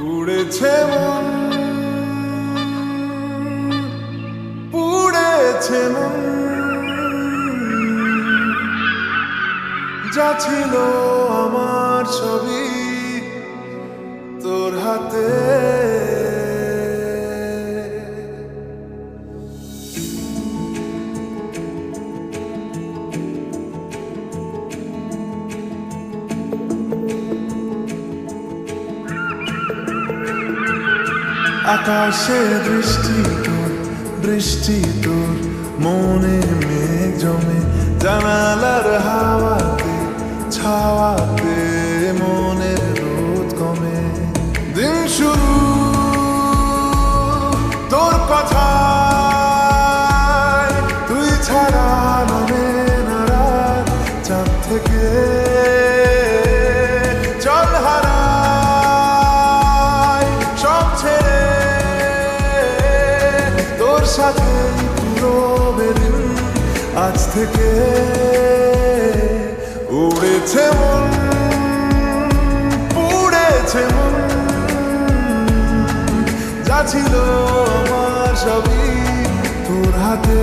উড়েছে মন, পুড়েছে মন, যা ছিল আমার ছবি তোর হাতে। আকাশে দৃষ্টি তোর, বৃষ্টি তোর, মনে মেঘ জমে, জানালার হাওয়াতে ছাওয়াতে মনের রোদ কমে। দিন শুরু তোর কথায়, তুই ছাড়া নামে না রাত, চাঁদ থেকে জল হারায় সব ছেড়ে তোর সাথে পুরো বেদিন আজ থেকে। উড়েছে মন, পুড়েছে মন, যা ছিল আমার সবই তোর হাতে।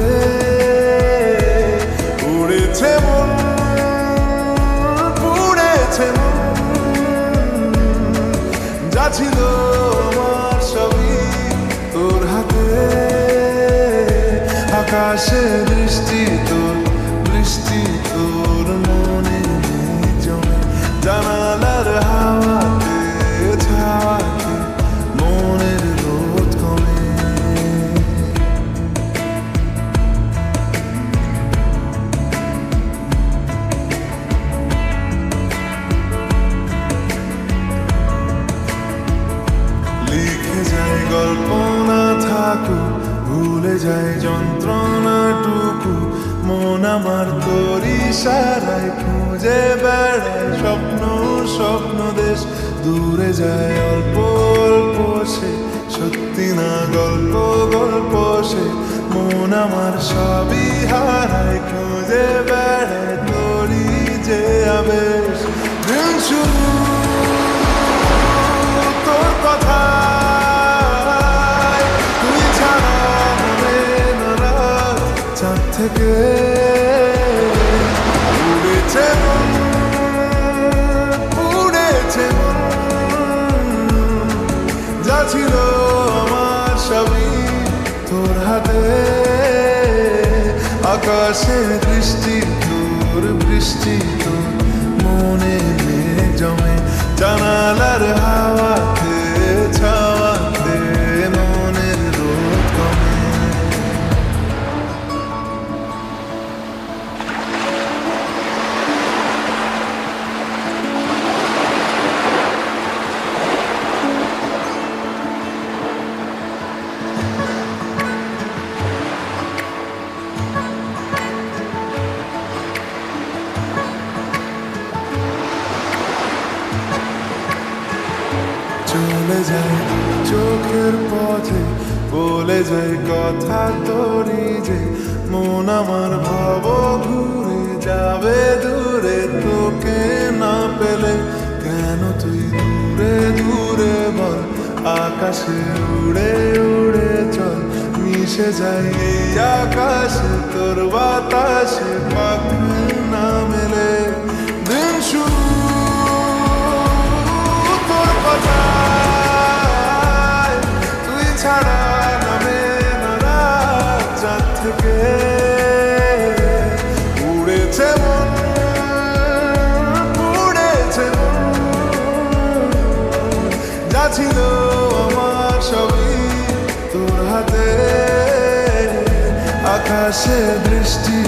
উড়েছে মন, পুড়েছে মন, যা ছিল আমার সবই তোর হাতে। আকাশে দৃষ্টি তোর, বৃষ্টি তোর, মনে মেঘ জমে, জানালার হাওয়াতে ছাওয়াতে মনের রোদ কমে। লিখে যায় গল্প না থাকুক, ভুলে যায় যন্ত্রণাটুকু, মন আমার তোর ইশারায় খুঁজে বেড়ায় স্বপ্ন স্বপ্ন দেশ। দূরে যায় অল্প অল্প সে, সত্যি না গল্প গল্প সে, মন আমার সবই হারায় খুঁজে বেড়ায় তোরই যে আবেশ। দিন শুরু তোর কথা, তুই ছাড়া মনে না রাত, চাঁদ থেকে উড়েছে মন, পুড়েছে মন, যা ছিল আমার সবই তোর হাতে। আকাশে দৃষ্টি তোর, বৃষ্টি তোর, মনে মেঘ জমে, জানালার হাওয়াতে ছাওয়াতে মনের রোদ কমে। চলে যায় চোখের পথে, বলে যায় কথা তোরই যে, মন আমার ভাব ঘুরে যাবে দূরে তোকে না পেলে। কেন তুই দূরে দূরে বল, আকাশে উড়ে উড়ে চল, মিশে যায় এই আকাশে তোর বাতাসে পাখ না মেলে। দিন শুরু তোর কথায়, তুই ছাড়া নামে না রাত, চাঁদ থেকে উড়েছে মন, পুড়েছে মন, যা ছিল আমার সবই তোর হাতে। আকাশে দৃষ্টি